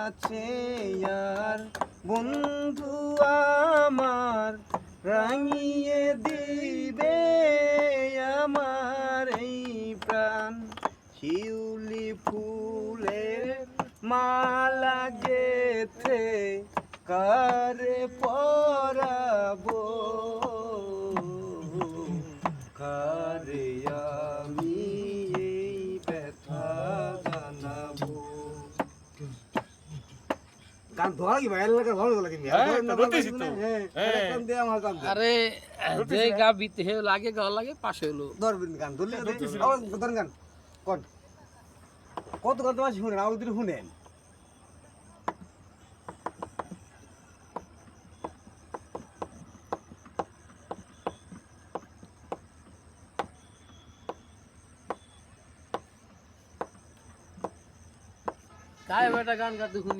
আছে আর বন্ধু আমার রাঙিয়ে দিবে আমার এই প্রাণ শিউলি ফুলের মালা গেথে কারে পরাবো কারে আমি এই ব্যথা জানাবো। গান ধরা কি ভাই এলাকার ভালো লাগে নি আরে যে গা বিতে হে লাগে গা লাগে পাশে হলো ধরবেন গান ধরলে ধরেন গান কত কত কত মাস শুনেন আবার দুটো শুনেন কায় বেটা গান গাতে শুনি